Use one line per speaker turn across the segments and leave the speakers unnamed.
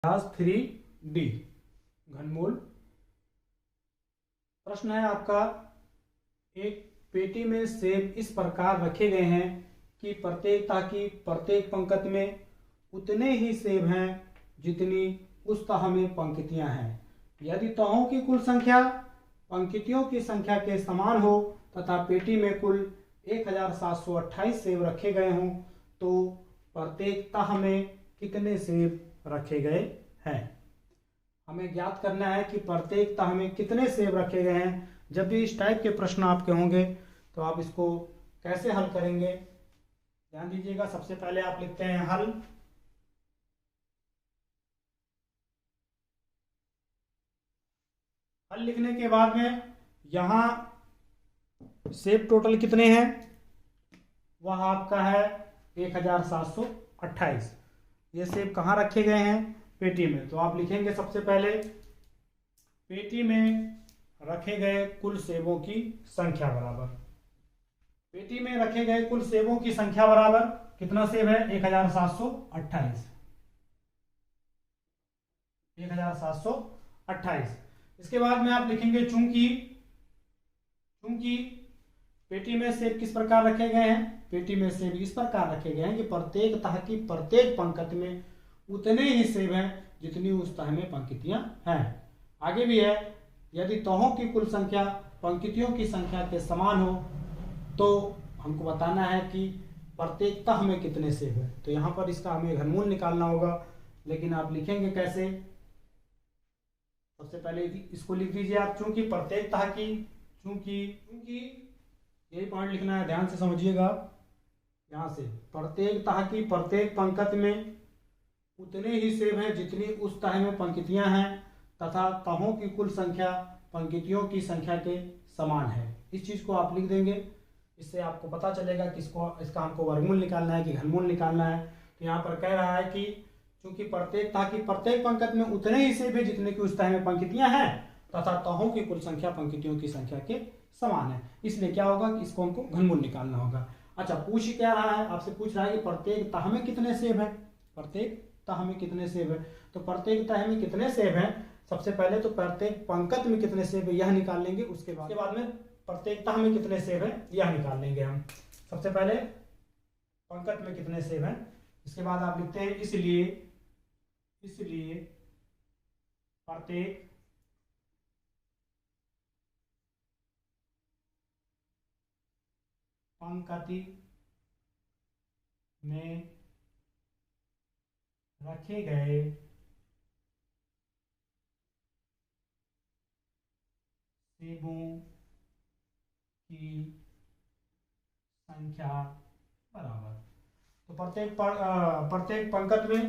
अभ्यास 3D घनमूल। प्रश्न है आपका, एक पेटी में सेब इस प्रकार रखे गए हैं कि ताकि प्रत्येक पंक्ति में उतने ही सेब हैं जितनी उस तह में पंक्तियां हैं। यदि तहों की कुल संख्या पंक्तियों की संख्या के समान हो तथा पेटी में कुल 1728 सेब रखे गए हों तो प्रत्येक तह में कितने सेब रखे गए हैं। हमें ज्ञात करना है कि प्रत्येक तह में कितने सेब रखे गए हैं। जब भी इस टाइप के प्रश्न आपके होंगे तो आप इसको कैसे हल करेंगे, ध्यान दीजिएगा। सबसे पहले आप लिखते हैं हल। हल लिखने के बाद में यहां सेब टोटल कितने हैं, वह आपका है 1728। ये सेब कहाँ रखे गए हैं, पेटी में। तो आप लिखेंगे सबसे पहले पेटी में रखे गए कुल सेबों की संख्या बराबर, पेटी में रखे गए कुल सेबों की संख्या बराबर कितना सेब है, 1728। 1728। इसके बाद में आप लिखेंगे चूंकि पेटी में सेब किस प्रकार रखे गए हैं, पेटी में सेब इस प्रकार रखे गए हैं कि प्रत्येक तह की प्रत्येक पंक्ति में उतने ही सेब हैं जितनी उस तह में पंक्तियां हैं। आगे भी है, यदि तहों की कुल संख्या पंक्तियों की संख्या के समान हो तो हमको बताना है कि प्रत्येक तह में कितने सेब हैं। तो यहाँ पर इसका हमें घनमूल निकालना होगा, लेकिन आप लिखेंगे कैसे। सबसे पहले इसको लिख दीजिए आप, चूंकि प्रत्येक तह की, चूंकि यही पॉइंट लिखना है, ध्यान से समझिएगा। यहाँ से प्रत्येक तह की प्रत्येक पंक्ति में उतने ही सेब हैं जितनी उस तह में पंक्तियां हैं तथा तहों की कुल संख्या पंक्तियों की संख्या के समान है। इस चीज को आप लिख देंगे, इससे आपको पता चलेगा कि इसका हमको वर्गमूल निकालना है कि घनमूल निकालना है। तो यहाँ पर कह रहा है कि चूंकि प्रत्येक तह की प्रत्येक पंक्ति में उतने ही सेब है जितने की उस तह में पंक्तियां हैं तथा तहों की कुल संख्या पंक्तियों की संख्या के समान है, इसलिए क्या होगा कि इसको हमको घनमूल निकालना होगा। अच्छा, पूछ क्या रहा है, आपसे पूछ रहा है कि प्रत्येक तह में कितने सेब है, प्रत्येक तह में कितने सेब है। तो प्रत्येक तह में कितने सेब हैं, सबसे पहले तो प्रत्येक पंक्ति में कितने सेब है यह निकाल लेंगे, उसके बाद में प्रत्येक तह में कितने सेब है यह निकाल लेंगे हम। सबसे पहले पंक्ति में कितने सेब हैं, इसके बाद आप लिखते हैं इसलिए प्रत्येक पंक्ति में रखे गए सेबों की संख्या बराबर। तो प्रत्येक पंक्ति में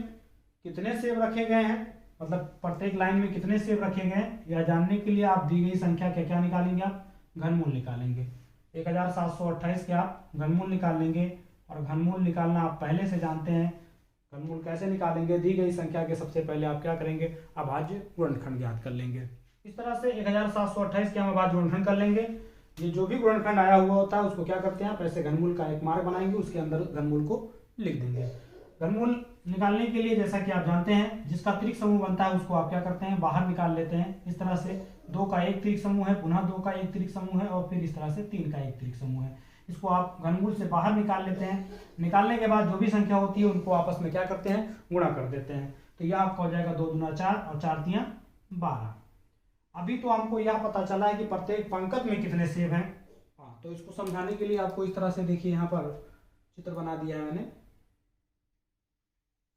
कितने सेब रखे गए हैं, मतलब प्रत्येक लाइन में कितने सेब रखे गए हैं, यह जानने के लिए आप दी गई संख्या के क्या निकालेंगे, आप घनमूल निकालेंगे। 1728 के आप घनमूल निकाल लेंगे, और घनमूल निकालना आप पहले से जानते हैं। घनमूल कैसे निकालेंगे, दी गई संख्या के सबसे पहले आप क्या करेंगे, अभाज्य गुणनखंड ज्ञात कर लेंगे। इस तरह से 1728 के हम अभाज्य गुणनखंड कर लेंगे। ये जो भी गुणनखंड आया हुआ होता है उसको क्या करते हैं, आप ऐसे घनमूल का एक मार्ग बनाएंगे, उसके अंदर घनमूल को लिख देंगे। घनमूल निकालने के लिए जैसा कि आप जानते हैं, जिसका त्रिक समूह बनता है उसको आप क्या करते हैं, बाहर निकाल लेते हैं। इस तरह से 2 का एक त्रिक समूह है, पुनः 2 का एक त्रिक समूह है, और फिर इस तरह से 3 का एक त्रिक समूह है। इसको आप घनमूल से बाहर निकाल लेते हैं। निकालने के बाद जो भी संख्या होती है उनको आपस में क्या करते हैं, गुणा कर देते हैं। तो यह आपका हो जाएगा 2 दूना 4 और 4 तियां 12। अभी तो हमको यह पता चला है कि प्रत्येक पंक्ति में कितने सेब हैं। हाँ, तो इसको समझाने के लिए आपको इस तरह से देखिए, यहाँ पर चित्र बना दिया है मैंने।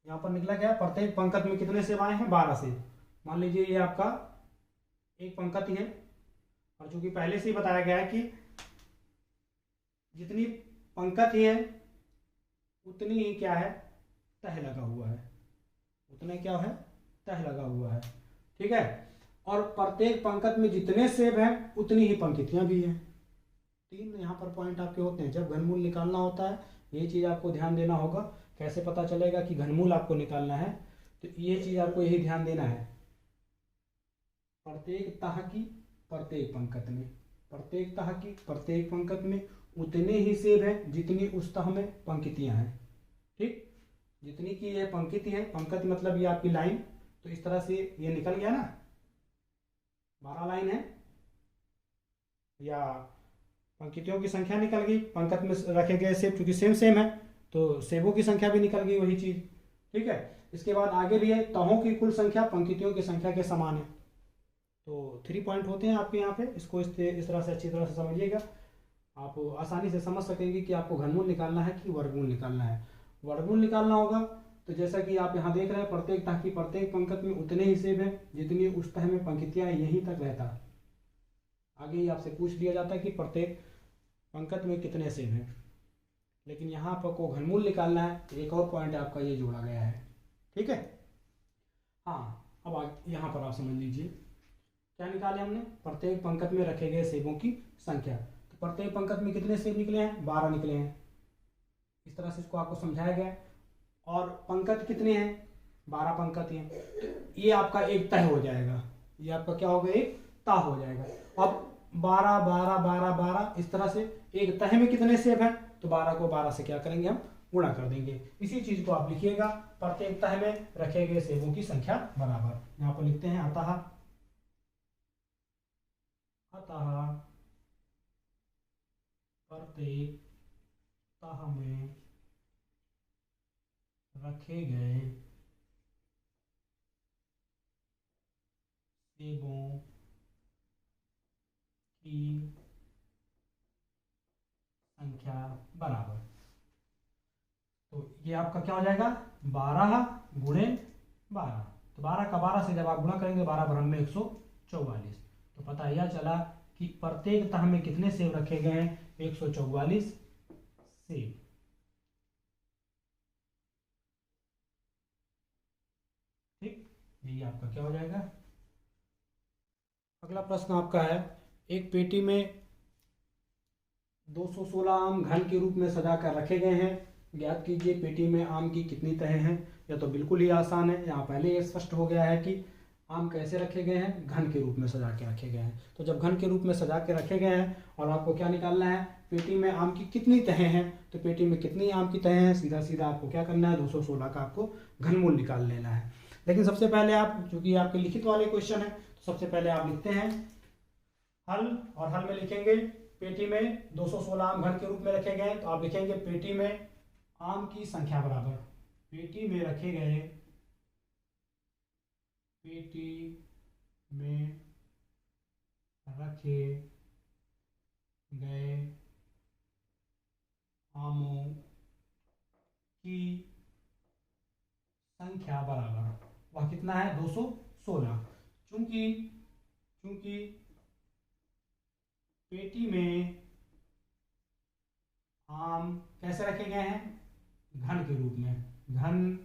यहाँ पर निकला क्या, प्रत्येक पंक्ति में कितने सेब आए हैं, 12 सेब। मान लीजिए ये आपका एक पंक्ति है, और चूंकि पहले से ही बताया गया है कि जितनी पंक्ति है उतनी ही क्या है, तह लगा हुआ है, उतने क्या है, तह लगा हुआ है, ठीक है। और प्रत्येक पंक्ति में जितने सेब हैं उतनी ही पंक्तियां भी हैं। 3 यहाँ पर पॉइंट आपके होते हैं। जब घनमूल निकालना होता है ये चीज आपको ध्यान देना होगा। कैसे पता चलेगा कि घनमूल आपको निकालना है, तो ये चीज आपको यही ध्यान देना है। प्रत्येक तह की प्रत्येक पंक्ति में, प्रत्येक तह की प्रत्येक पंक्ति में उतने ही सेब हैं जितनी उस तह में पंक्तियां हैं, ठीक। जितनी की यह पंक्ति है, पंक्ति मतलब ये आपकी लाइन, तो इस तरह से ये निकल गया ना, 12 लाइन है, या पंक्तियों की संख्या निकल गई, पंक्ति में रखे गए सेब चूंकि सेम सेम है तो सेबों की संख्या भी निकल गई, वही चीज। ठीक है, इसके बाद आगे भी है, तहों की कुल संख्या पंक्तियों की संख्या के समान है। तो 3 पॉइंट होते हैं आपके यहाँ पे, इसको इस तरह से अच्छी तरह से समझिएगा, आप आसानी से समझ सकेंगे कि आपको घनमूल निकालना है कि वर्गमूल निकालना है। वर्गमूल निकालना होगा तो जैसा कि आप यहाँ देख रहे हैं, प्रत्येक तह की प्रत्येक पंक्ति में उतने ही सेब हैं जितनी उस तह में पंक्तियाँ यहीं तक रहता है। आगे ही आपसे पूछ लिया जाता है कि प्रत्येक पंक्ति में कितने सेब हैं, लेकिन यहाँ पर को घनमूल निकालना है तो एक और पॉइंट आपका ये जोड़ा गया है। ठीक है, हाँ, अब यहाँ पर आप समझ लीजिए क्या निकाले हमने, प्रत्येक पंक्ति में रखे गए सेबों की संख्या। तो प्रत्येक पंक्ति में कितने सेब निकले हैं, 12 निकले हैं। इस तरह से इसको आपको समझाया गया। और पंक्ति कितने हैं, 12 पंक्ति हैं, तो ये आपका एक तह हो जाएगा, ये आपका क्या होगा, एक तह हो जाएगा। अब 12 12 12 12 इस तरह से एक तह में कितने सेब हैं, तो 12 को 12 से क्या करेंगे, हम गुणा कर देंगे। इसी चीज को आप लिखिएगा, प्रत्येक तह में रखे गए सेबों की संख्या बराबर, यहाँ पर लिखते हैं अतः प्रत्येक तह में रखे गए सेबों की संख्या बराबर। तो ये आपका क्या हो जाएगा, 12 गुणे 12। तो 12 का 12 से जब आप गुणा करेंगे, 12 बराबर में 144। तो पता यह चला कि प्रत्येक तह में कितने सेब रखे गए हैं, 144 सेब। ठीक, यही आपका क्या हो जाएगा। अगला प्रश्न आपका है, एक पेटी में 216 आम घन के रूप में सजा कर रखे गए हैं, ज्ञात कीजिए पेटी में आम की कितनी तहें हैं। यह तो बिल्कुल ही आसान है, यहाँ पहले ये स्पष्ट हो गया है कि आम कैसे रखे गए हैं, घन के रूप में सजा के रखे गए हैं। तो जब घन के रूप में सजा के रखे गए हैं और आपको क्या निकालना है, पेटी में आम की कितनी तहें हैं, तो पेटी में कितनी आम की तहें हैं, सीधा सीधा आपको क्या करना है, 216 का आपको घनमूल निकाल लेना है। लेकिन सबसे पहले आप, चूंकि आपके लिखित वाले क्वेश्चन है, तो सबसे पहले आप लिखते हैं हल, और हल में लिखेंगे पेटी में 216 आम घन के रूप में रखे गए, तो आप लिखेंगे पेटी में आम की संख्या बराबर, पेटी में रखे गए, पेटी में रखे गए आमों की संख्या बराबर, वह कितना है, 216। चूंकि पेटी में आम कैसे रखे गए हैं, घन के रूप में, घन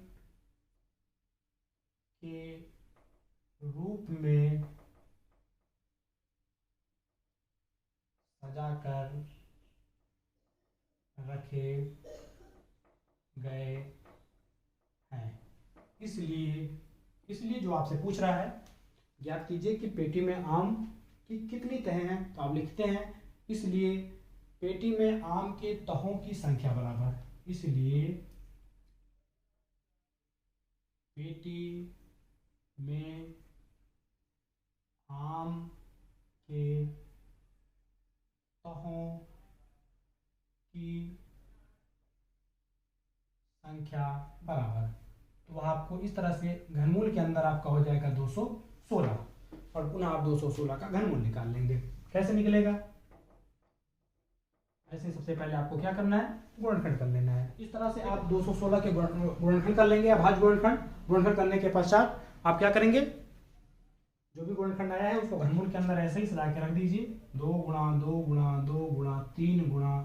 के रूप में सजाकर रखे गए हैं। इसलिए जो आपसे पूछ रहा है, ज्ञात कीजिए कि पेटी में आम की कितनी तहें हैं, तो आप लिखते हैं इसलिए पेटी में आम के तहों की संख्या बराबर, इसलिए पेटी में आम के तहों की संख्या बराबर। तो वह आपको इस तरह से घनमूल के अंदर आपका हो जाएगा 216, और पुनः आप 216 का घनमूल निकाल लेंगे। कैसे निकलेगा, ऐसे सबसे पहले आपको क्या करना है, गुणनखंड कर लेना है। इस तरह से आप 216 के गुणनखंड कर लेंगे, भाज्य गुणनखंड करने के पश्चात आप क्या करेंगे, जो भी गुणनखंड आया है उसको घनमूल के अंदर ऐसे ही सजा के रख दीजिए, 2 गुणा 2 गुणा 2 गुणा 3 गुणा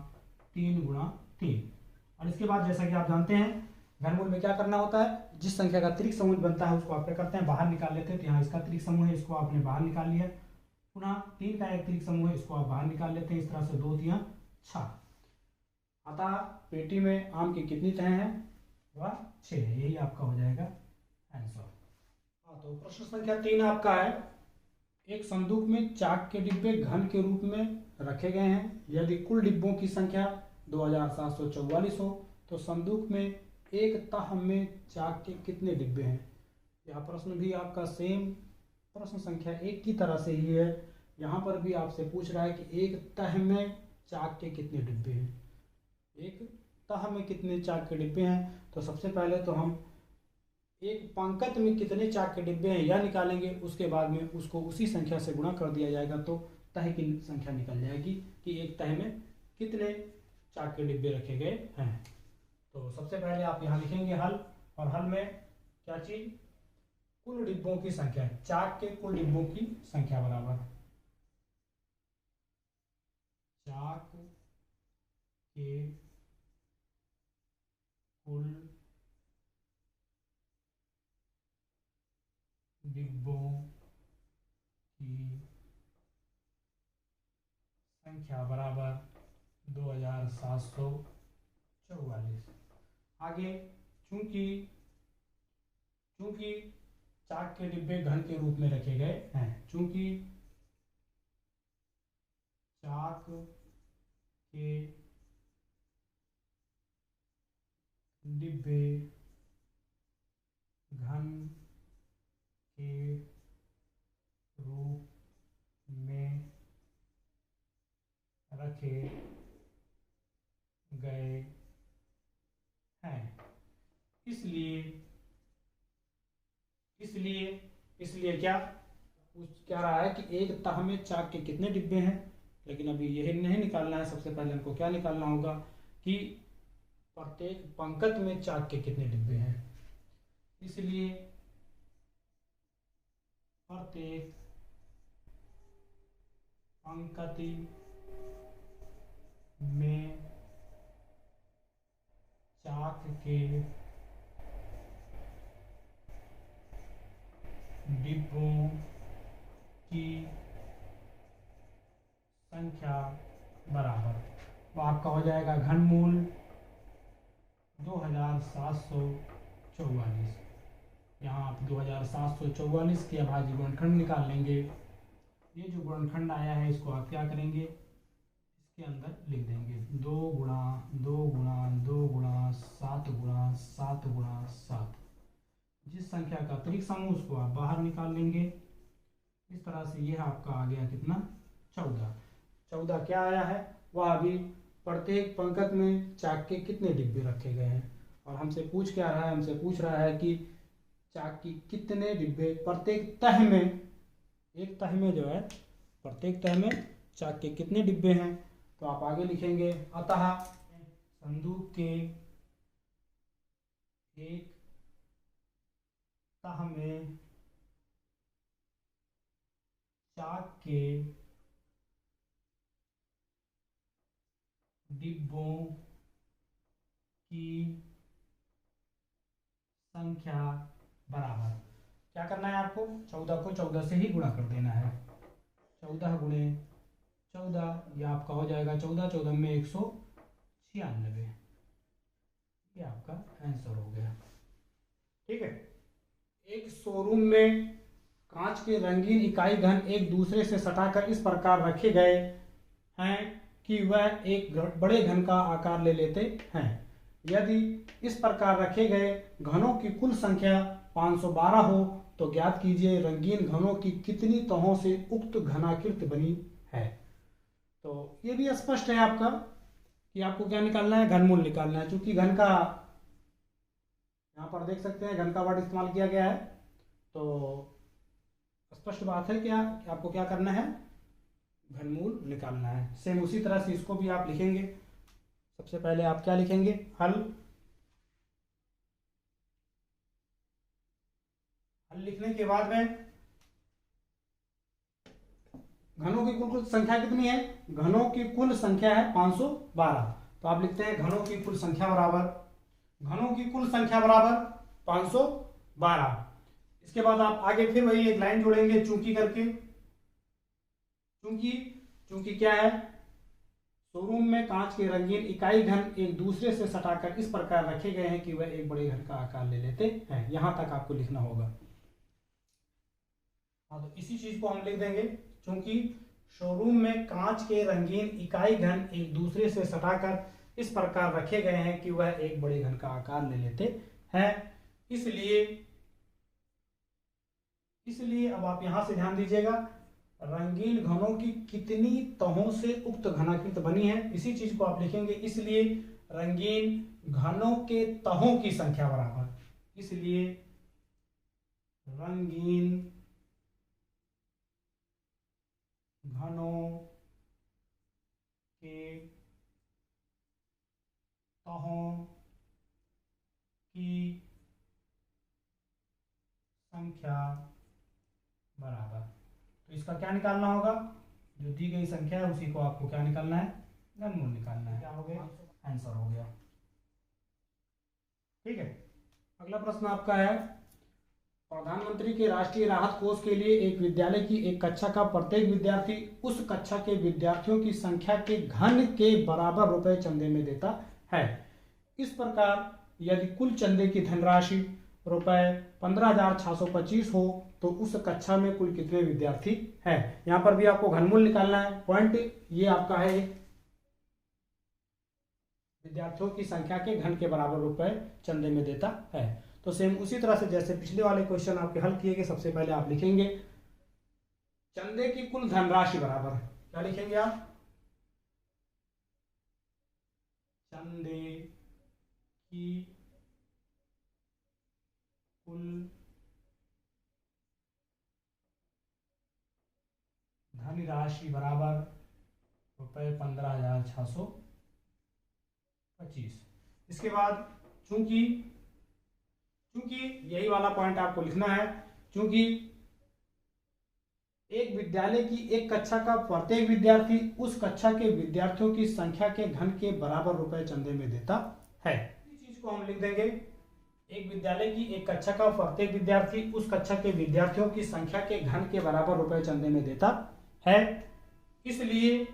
3 गुणा 3। और इसके बाद जैसा कि आप जानते हैं घनमूल में क्या करना होता है, जिस संख्या का त्रिक समूह बनता है उसको आप क्या करते हैं, बाहर निकाल लेते हैं। तो यहाँ इसका त्रिक समूह है, इसको आपने बाहर निकाल लिया। पुनः 3 का एक त्रिक समूह है, इसको आप बाहर निकाल लेते हैं। इस तरह से 2 3 6। अतः पेटी में आम की कितनी तहें हैं, वह 6 है। यही आपका हो जाएगा आंसर। तो प्रश्न संख्या 3 आपका है, एक संदूक में चाक के डिब्बे घन के रूप में रखे गए हैं। यदि कुल डिब्बों की संख्या 2744 हो तो संदूक में एक तह में चाक के कितने डिब्बे हैं। यह प्रश्न भी आपका सेम प्रश्न संख्या 1 की तरह से ही है। यहाँ पर भी आपसे पूछ रहा है कि एक तह में चाक के कितने डिब्बे हैं। एक तह में कितने चाक के डिब्बे हैं, तो सबसे पहले तो हम एक पंक्ति में कितने चाक के डिब्बे हैं यह निकालेंगे, उसके बाद में उसको उसी संख्या से गुणा कर दिया जाएगा तो तह की संख्या निकल जाएगी कि एक तह में कितने चाक के डिब्बे रखे गए हैं। तो सबसे पहले आप यहाँ लिखेंगे हल, और हल में क्या चीज, कुल डिब्बों की संख्या, चाक के कुल डिब्बों की संख्या बराबर चाक के कुल डिब्बों की संख्या बराबर 2744। आगे चूंकि चाक के डिब्बे घन के रूप में रखे गए हैं, चूंकि चाक के डिब्बे घन के रूप में रखे गए हैं, इसलिए क्या कह रहा है कि एक तह में चाक के कितने डिब्बे हैं, लेकिन अभी यह नहीं निकालना है। सबसे पहले हमको क्या निकालना होगा कि प्रत्येक पंक्ति में चाक के कितने डिब्बे हैं। इसलिए प्रत्येक पंक्ति में चाक के डिब्बों की संख्या बराबर, वो आपका हो जाएगा घनमूल 2744। यहाँ आप 2744 के अभाज्य गुणनखंड निकाल लेंगे। ये जो गुणनखंड आया है इसको आप क्या करेंगे, इसके अंदर लिख देंगे 2 गुणा 2 गुणा 2 गुणा 7 गुणा 7 गुणा 7। जिस संख्या का अतिरिक्त समूह उसको आप बाहर निकाल लेंगे। इस तरह से यह आपका आ गया कितना, 14 क्या आया है, वह अभी प्रत्येक पंक्ति में चाक के कितने डिब्बे रखे गए हैं। और हमसे पूछ क्या रहा है, हमसे पूछ रहा है कि चाक की कितने डिब्बे प्रत्येक तह में, एक तह में जो है प्रत्येक तह में चाक के कितने डिब्बे हैं। तो आप आगे लिखेंगे अतः संदूक के एक तह में चाक के डिब्बों की संख्या बराबर, क्या करना है आपको, 14 को 14 से ही गुणा कर देना है। 14 गुणे 14, यह आपका हो जाएगा 14 14 में 196। ये आपका आंसर हो गया। ठीक है। एक शोरूम में कांच के रंगीन इकाई घन एक दूसरे से सटाकर इस प्रकार रखे गए हैं कि वह एक बड़े घन का आकार ले लेते हैं। यदि इस प्रकार रखे गए घनों की कुल संख्या 512 हो तो ज्ञात कीजिए रंगीन घनों की कितनी तहों से उक्त घनाकृति बनी है। तो ये भी स्पष्ट है आपका कि आपको क्या निकालना है, घनमूल निकालना है। चूंकि घन का यहाँ पर देख सकते हैं घन का वर्ड इस्तेमाल किया गया है, तो स्पष्ट बात है कि आपको क्या करना है, घनमूल निकालना है। सेम उसी तरह से इसको भी आप लिखेंगे। सबसे पहले आप क्या लिखेंगे, हल लिखने के बाद में घनों की कुल संख्या कितनी है, घनों की कुल संख्या है 512। तो आप लिखते हैं घनों की कुल संख्या बराबर 512। इसके बाद आप आगे फिर वही एक लाइन जोड़ेंगे चूंकि करके। चूंकि क्या है, शोरूम में कांच के रंगीन इकाई घन एक दूसरे से सटाकर इस प्रकार रखे गए हैं कि वह एक बड़े घन का आकार ले लेते हैं। यहां तक आपको लिखना होगा। हाँ, तो इसी चीज को हम लिख देंगे, क्योंकि शोरूम में कांच के रंगीन इकाई घन एक दूसरे से सटाकर इस प्रकार रखे गए हैं कि वह एक बड़े घन का आकार ले लेते हैं। इसलिए अब आप यहां से ध्यान दीजिएगा, रंगीन घनों की कितनी तहों से उक्त घनाकृति बनी है, इसी चीज को आप लिखेंगे। इसलिए रंगीन घनों के तहों की संख्या बराबर, इसलिए रंगीन घनों के तहों की संख्या बराबर। तो इसका क्या निकालना होगा, जो दी गई संख्या है उसी को आपको क्या निकालना है, घनमूल निकालना है। क्या हो गया, आंसर हो गया। ठीक है, अगला प्रश्न आपका है, प्रधानमंत्री के राष्ट्रीय राहत कोष के लिए एक विद्यालय की एक कक्षा का प्रत्येक विद्यार्थी उस कक्षा के विद्यार्थियों की संख्या के घन के बराबर रुपए चंदे में देता है। इस प्रकार यदि कुल चंदे की धनराशि रुपए 15,625 हो तो उस कक्षा में कुल कितने विद्यार्थी हैं। यहां पर भी आपको घनमूल निकालना है। पॉइंट ये आपका है, विद्यार्थियों की संख्या के घन के बराबर रुपए चंदे में देता है। तो सेम उसी तरह से जैसे पिछले वाले क्वेश्चन आपके हल किए गए, सबसे पहले आप लिखेंगे चंदे की कुल धनराशि बराबर, क्या लिखेंगे आप, चंदे की कुल धनराशि बराबर रुपए 15,625। इसके बाद चूंकि यही वाला पॉइंट आपको लिखना है, चूंकि एक विद्यालय की एक कक्षा का प्रत्येक विद्यार्थी उस कक्षा के विद्यार्थियों की संख्या के घन के बराबर रुपए चंदे में देता है। इस चीज को हम लिख देंगे, एक विद्यालय की एक कक्षा का प्रत्येक विद्यार्थी उस कक्षा के विद्यार्थियों की संख्या के घन के बराबर रुपए चंदे में देता है। इसलिए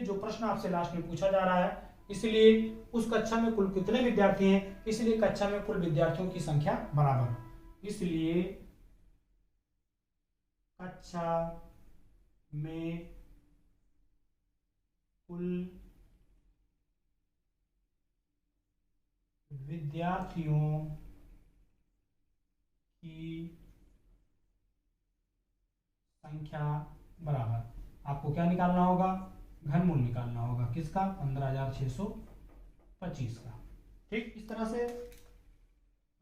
जो प्रश्न आपसे लास्ट में पूछा जा रहा है, इसलिए उस कक्षा में कुल कितने विद्यार्थी हैं, इसलिए कक्षा में कुल विद्यार्थियों की संख्या बराबर, इसलिए कक्षा में कुल विद्यार्थियों की संख्या बराबर, आपको क्या निकालना होगा, घनमूल निकालना होगा, किसका, 15,625 का। ठीक, इस तरह से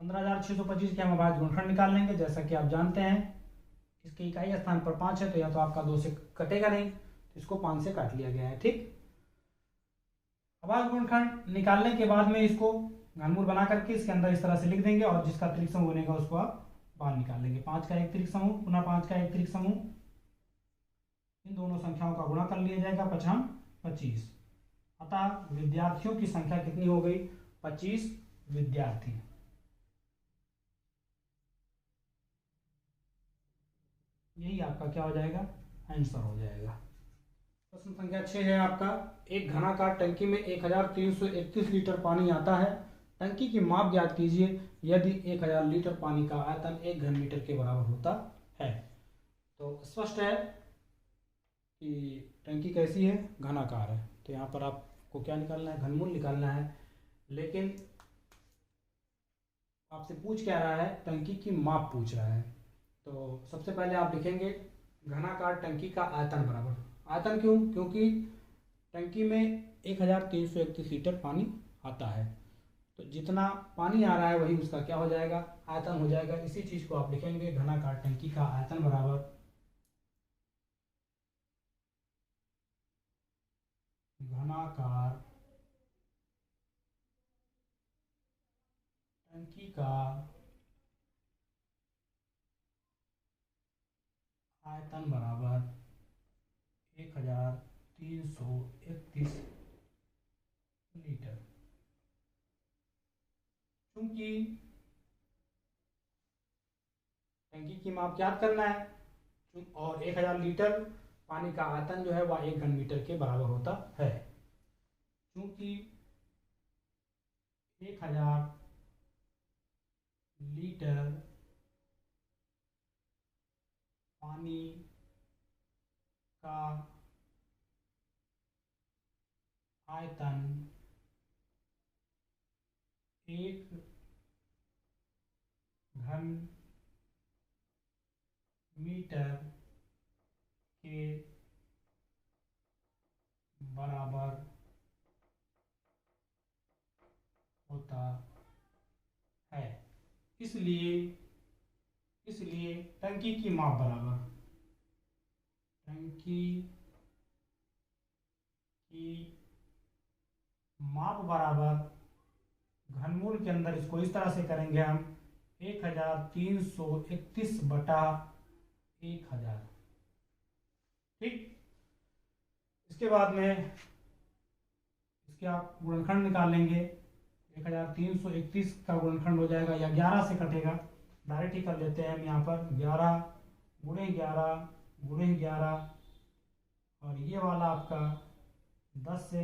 15,625 के हम अभाज्य गुणनखंड निकाल लेंगे। जैसा कि आप जानते हैं इसके इकाई स्थान पर 5 है, तो या तो आपका 2 से कटेगा नहीं, तो इसको 5 से काट लिया गया है। ठीक, अभाज्य गुणनखंड निकालने के बाद में इसको घनमूल बना करके इसके अंदर इस तरह से लिख देंगे, और जिसका त्रिक समूह बनेगा उसको आप बाहर निकाल लेंगे। 5 का एक त्रिक समूह, पुनः 5 का एक त्रिक समूह, इन दोनों संख्याओं का गुणा कर लिया जाएगा, 5 25। अतः विद्यार्थियों की संख्या कितनी हो गई, 25 विद्यार्थी। यही आपका क्या हो जाएगा, आंसर हो जाएगा। प्रश्न संख्या 6 है आपका, एक घनाकार टंकी में 1331 लीटर पानी आता है। टंकी की माप ज्ञात कीजिए यदि 1000 लीटर पानी का आयतन 1 घन मीटर के बराबर होता है। तो स्पष्ट है कि टंकी कैसी है, घनाकार है, तो यहाँ पर आपको क्या निकालना है, घनमूल निकालना है। लेकिन आपसे पूछ क्या रहा है, टंकी की माप पूछ रहा है। तो सबसे पहले आप लिखेंगे घनाकार टंकी का आयतन बराबर, आयतन क्यों, क्योंकि टंकी में 1331 लीटर पानी आता है, तो जितना पानी आ रहा है वही उसका क्या हो जाएगा, आयतन हो जाएगा। इसी चीज को आप लिखेंगे, घनाकार टंकी का आयतन बराबर घनाकार टंकी का आयतन बराबर 1331 लीटर। क्योंकि टंकी की माप याद करना है, और 1000 लीटर पानी का आयतन जो है वह 1 घन मीटर के बराबर होता है। क्योंकि 1000 लीटर पानी का आयतन 1 घन मीटर के बराबर होता है। इसलिए इसलिए टंकी की माप बराबर, टंकी की माप बराबर घनमूल के अंदर इसको इस तरह से करेंगे हम 1331 बटा 1000। ठीक, इसके बाद में इसके आप गुणनखंड निकाल लेंगे। 1331 का गुणनखंड हो जाएगा या 11 से कटेगा, डायरेक्ट ही कर लेते हैं हम यहाँ पर 11 गुणे 11 गुणे 11 और ये वाला आपका 10 से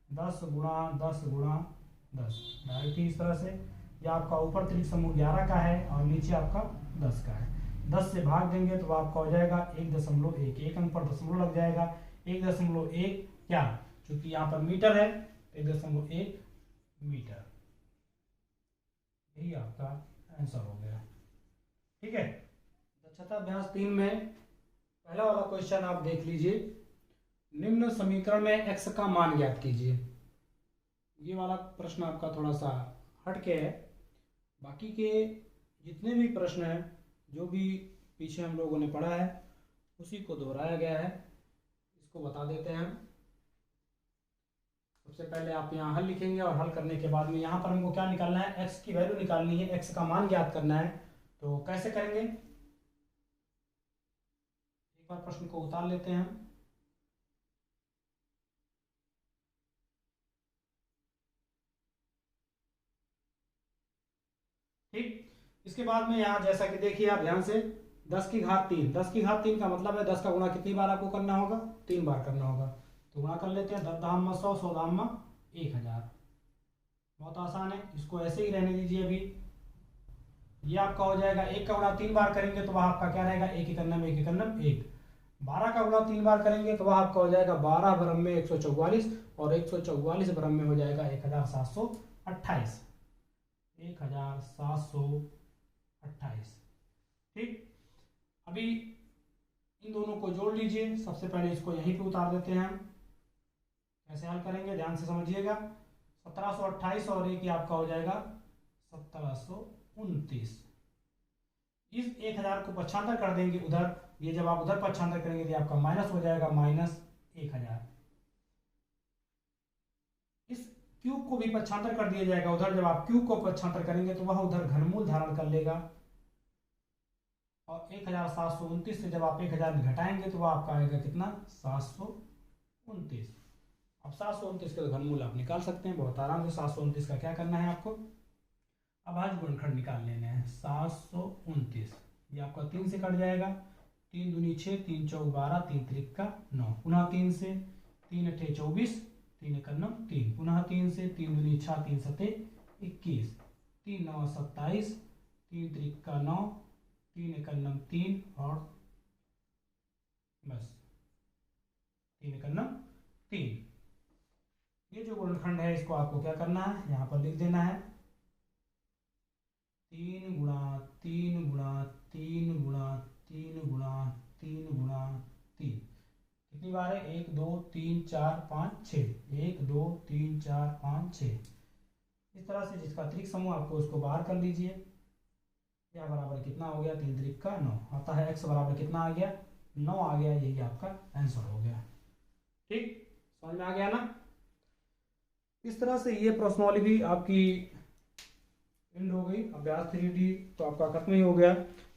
10 गुणा 10 गुणा 10, डायरेक्ट ही इस तरह से। यह आपका ऊपर त्रिक समूह 11 का है और नीचे आपका 10 का है। 10 से भाग देंगे तो आपका हो जाएगा 1.1, एक अंक पर दशमलव लग जाएगा 1.1 क्या, क्योंकि यहाँ पर मीटर है 1.1 मीटर। यही आपका आंसर हो गया। ठीक है, दक्षता अभ्यास 3 में पहला वाला क्वेश्चन आप देख लीजिए। निम्न समीकरण में x का मान ज्ञात कीजिए। ये वाला प्रश्न आपका थोड़ा सा हटके है, बाकी के जितने भी प्रश्न हैं जो भी पीछे हम लोगों ने पढ़ा है उसी को दोहराया गया है। इसको बता देते हैं हम। सबसे पहले आप यहाँ हल लिखेंगे और हल करने के बाद में यहाँ पर हमको क्या निकालना है, x की वैल्यू निकालनी है, x का मान ज्ञात करना है। तो कैसे करेंगे, एक बार प्रश्न को उतार लेते हैं हम। ठीक, इसके बाद में यहाँ जैसा कि देखिए आप ध्यान से 10 की घात 3, 10 की घात 3 का मतलब है 10 का गुणा कितनी बार आपको करना होगा, 3 बार करना होगा। तो गुणा कर लेते हैं, 10 धाम 100, 100 धाम 1000। बहुत आसान है, इसको ऐसे ही रहने दीजिए। अभी ये आपका हो जाएगा, 1 का गुणा 3 बार करेंगे तो वह आपका क्या रहेगा, 1 एकन्नम 1 एकन्नम 1। 12 का गुणा 3 बार करेंगे तो वह आपका हो जाएगा 12 बरम में 144 और 144 बरम में हो जाएगा 1728, 1728। ठीक, अभी इन दोनों को जोड़ लीजिए। सबसे पहले इसको यहीं पे उतार देते हैं हम। कैसे हल करेंगे ध्यान से समझिएगा। 1728 और एक ही आपका हो जाएगा 1729। इस 1000 को पक्षांतर कर देंगे उधर, ये जब आप उधर पक्षांतर करेंगे तो आपका माइनस हो जाएगा -1000। इस क्यूब को भी पक्षांतर कर दिया जाएगा उधर, जब आप क्यूब को पक्षांतर करेंगे तो वह उधर घनमूल धारण कर लेगा और 1729 से जब आप 1000 घटाएंगे तो वह आपका आएगा कितना, 729। अब 729 का घनमूल आप निकाल सकते हैं बहुत आराम से। 729 का क्या करना है आपको, अभाज्य गुणनखंड निकाल लेने हैं। 729 ये आपका 3 से कट जाएगा, 3 दूनी 6, 3 चौक 12, 3 त्रिक 9, पुनः 3 से, 3 अठे 24, 3 एकन्नम 3, पुनः 3 से, 3 दूनी 6, 3 सते 21, 3 9 27, 3 त्रिक 9, 3 एकन्नम 3 और बस 3 एकन्नम 3। ये जो गुणनखंड है इसको आपको क्या करना है, यहाँ पर लिख देना है 3 गुणा 3 गुणा 3 गुणा 3 गुणा 3 गुणा 3। कितनी बार है, 1 2 3 4 5 6, 1 2 3 4 5 6। इस तरह से जिसका त्रिक समूह आपको उसको बाहर कर लीजिए। यह बराबर कितना हो गया, 3 त्रिक 9 आता है, x बराबर कितना आ गया, 9 आ गया। यही आपका आंसर हो गया। ठीक, समझ में आ गया ना। इस तरह से ये प्रश्नावली भी आपकी एंड हो गई। अभ्यास 3D तो आपका खत्म ही हो गया।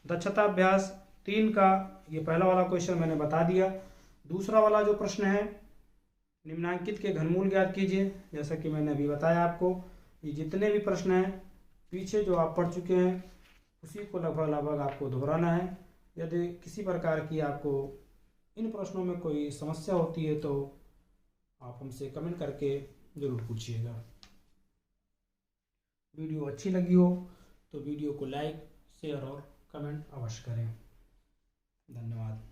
दक्षता अभ्यास 3 का ये पहला वाला क्वेश्चन मैंने बता दिया। दूसरा वाला जो प्रश्न है, निम्नांकित के घनमूल ज्ञात कीजिए। जैसा कि मैंने अभी बताया आपको, ये जितने भी प्रश्न हैं पीछे जो आप पढ़ चुके हैं उसी को लगभग आपको दोहराना है। यदि किसी प्रकार की आपको इन प्रश्नों में कोई समस्या होती है तो आप हमसे कमेंट करके ज़रूर पूछिएगा। वीडियो अच्छी लगी हो तो वीडियो को लाइक, शेयर और कमेंट अवश्य करें। धन्यवाद।